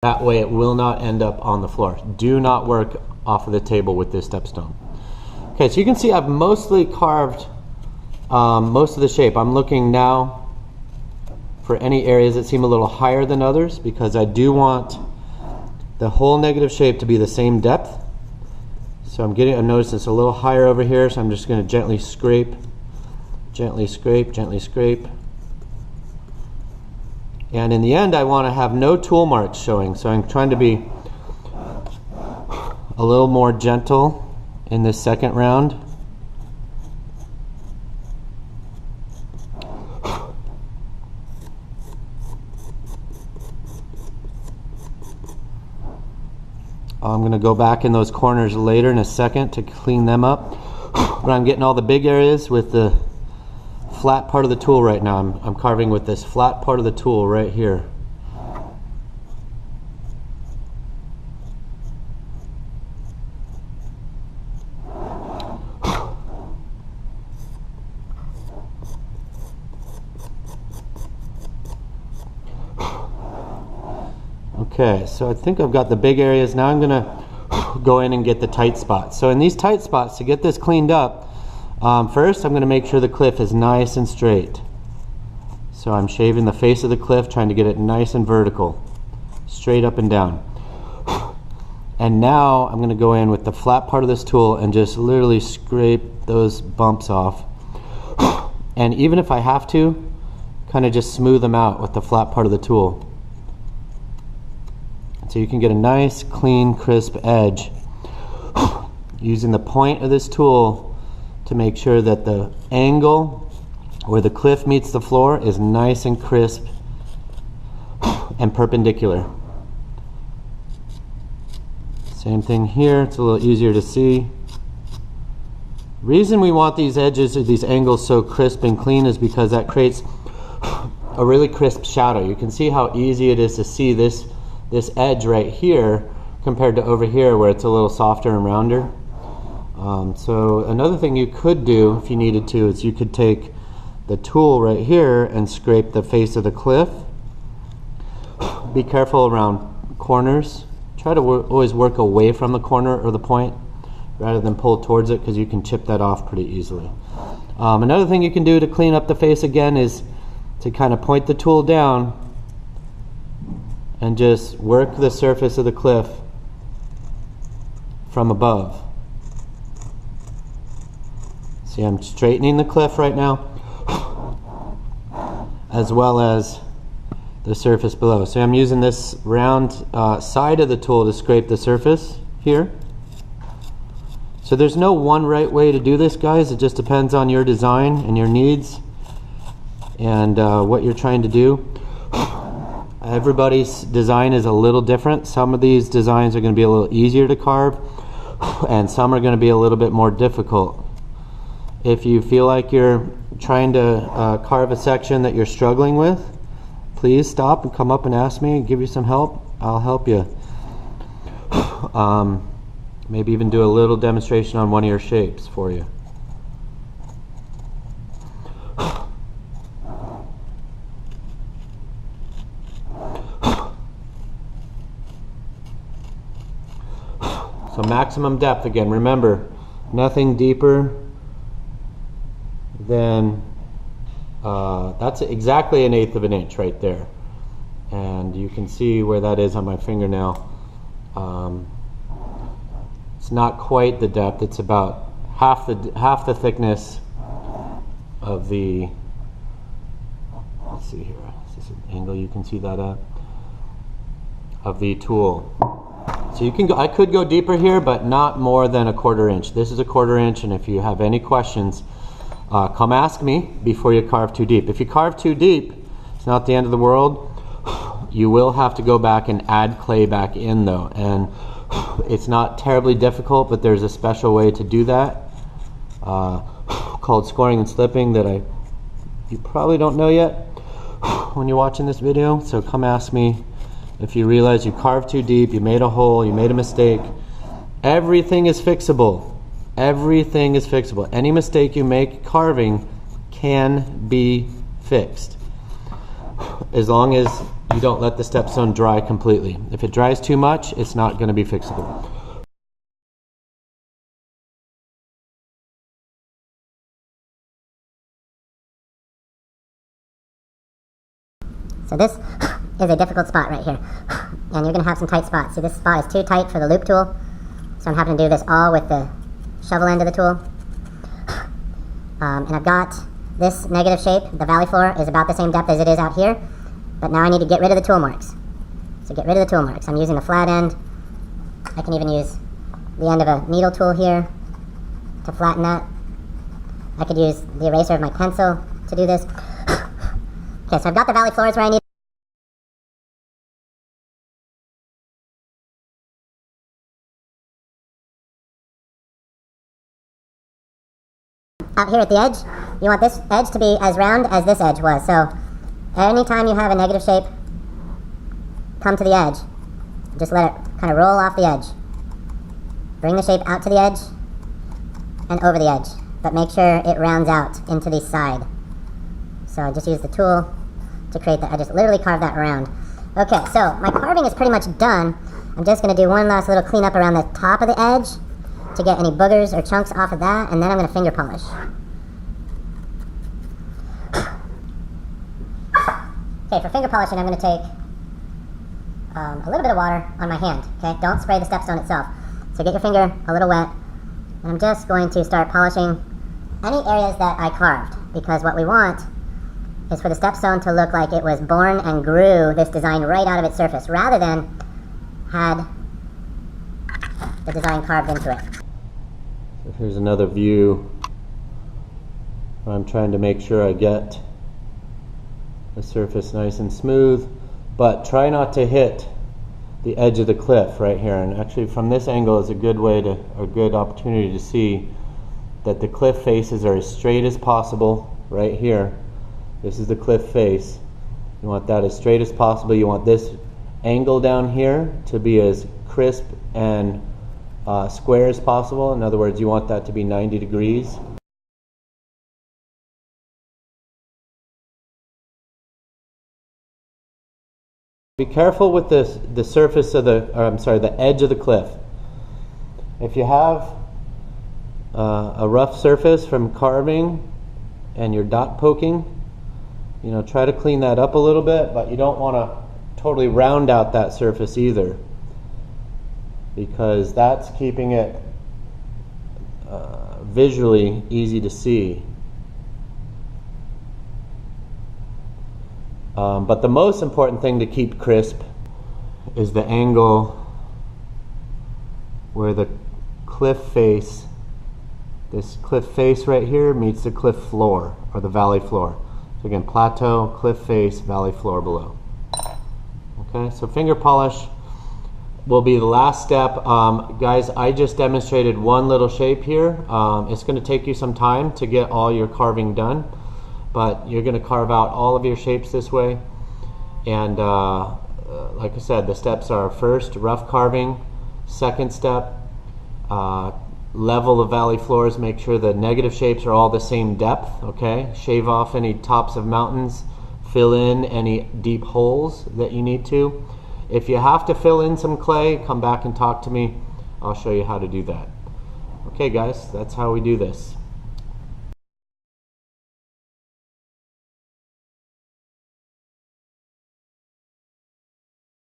That way it will not end up on the floor. Do not work off of the table with this stepstone. Okay, so you can see I've mostly carved most of the shape. I'm looking now for any areas that seem a little higher than others because I do want the whole negative shape to be the same depth. So I'm noticing it's a little higher over here, so I'm just going to gently scrape, gently scrape, gently scrape. And in the end, I want to have no tool marks showing, so I'm trying to be a little more gentle in this second round. I'm going to go back in those corners later in a second to clean them up. But I'm getting all the big areas with the flat part of the tool right now. I'm carving with this flat part of the tool right here. Okay, so I think I've got the big areas. Now I'm going to go in and get the tight spots. So in these tight spots, to get this cleaned up, first I'm going to make sure the cliff is nice and straight. So I'm shaving the face of the cliff, trying to get it nice and vertical, straight up and down. And now I'm going to go in with the flat part of this tool and just literally scrape those bumps off. And even if I have to, kind of just smooth them out with the flat part of the tool. So you can get a nice, clean, crisp edge using the point of this tool to make sure that the angle where the cliff meets the floor is nice and crisp and perpendicular. Same thing here, it's a little easier to see. Reason we want these edges or these angles so crisp and clean is because that creates a really crisp shadow. You can see how easy it is to see this edge right here compared to over here where it's a little softer and rounder. So another thing you could do if you needed to is you could take the tool right here and scrape the face of the cliff. Be careful around corners. Try to always work away from the corner or the point rather than pull towards it, because you can chip that off pretty easily. Another thing you can do to clean up the face again is to kind of point the tool down and just work the surface of the cliff from above. See, I'm straightening the cliff right now, as well as the surface below. So I'm using this round side of the tool to scrape the surface here. So there's no one right way to do this, guys. It just depends on your design and your needs and what you're trying to do. Everybody's design is a little different. Some of these designs are going to be a little easier to carve, and some are going to be a little bit more difficult. If you feel like you're trying to carve a section that you're struggling with, please stop and come up and ask me and give you some help. I'll help you. Maybe even do a little demonstration on one of your shapes for you. So maximum depth again. Remember, nothing deeper than that's exactly 1/8 of an inch right there, and you can see where that is on my fingernail. It's not quite the depth. It's about half the thickness of the. Let's see here. Is this an angle you can see that at? Of the tool. So you can go, I could go deeper here, but not more than 1/4 inch. This is 1/4 inch, and if you have any questions, come ask me before you carve too deep. If you carve too deep, it's not the end of the world. You will have to go back and add clay back in though, and it's not terribly difficult, but there's a special way to do that called scoring and slipping that you probably don't know yet when you're watching this video. So come ask me if you realize you carved too deep, you made a hole, you made a mistake. Everything is fixable. Everything is fixable. Any mistake you make carving can be fixed, as long as you don't let the stepstone dry completely. If it dries too much, it's not going to be fixable. So this is a difficult spot right here, and you're going to have some tight spots. See, this spot is too tight for the loop tool, so I'm having to do this all with the shovel end of the tool. And I've got this negative shape. The valley floor is about the same depth as it is out here, but now I need to get rid of the tool marks. So get rid of the tool marks. I'm using the flat end. I can even use the end of a needle tool here to flatten that. I could use the eraser of my pencil to do this. Okay, so I've got the valley floors where I need. Out here at the edge, you want this edge to be as round as this edge was. So anytime you have a negative shape come to the edge, just let it kind of roll off the edge. Bring the shape out to the edge and over the edge, but make sure it rounds out into the side. So I just use the tool to create that. I just literally carve that around. Okay, so my carving is pretty much done. I'm just going to do one last little cleanup around the top of the edge to get any boogers or chunks off of that, and then I'm going to finger polish. Okay, for finger polishing, I'm going to take a little bit of water on my hand. Okay, don't spray the stepstone itself. So get your finger a little wet, and I'm just going to start polishing any areas that I carved, because what we want is for the stepstone to look like it was born and grew this design right out of its surface, rather than had the design carved into it. So here's another view where I'm trying to make sure I get the surface nice and smooth, but try not to hit the edge of the cliff right here. And actually from this angle is a good way to, a good opportunity to see that the cliff faces are as straight as possible right here. This is the cliff face. You want that as straight as possible. You want this angle down here to be as crisp and square as possible. In other words, you want that to be 90 degrees. Be careful with the surface of the edge of the cliff. If you have a rough surface from carving and you're dot poking, you know, try to clean that up a little bit, but you don't want to totally round out that surface either, because that's keeping it visually easy to see. But the most important thing to keep crisp is the angle where the cliff face, this cliff face right here, meets the cliff floor or the valley floor. So again, plateau, cliff face, valley floor below. Okay, so finger polish will be the last step. Guys, I just demonstrated one little shape here. It's going to take you some time to get all your carving done, but you're going to carve out all of your shapes this way. And like I said, the steps are: first, rough carving; second step, level the valley floors, make sure the negative shapes are all the same depth, okay? Shave off any tops of mountains, fill in any deep holes that you need to. If you have to fill in some clay, come back and talk to me. I'll show you how to do that. Okay guys, that's how we do this.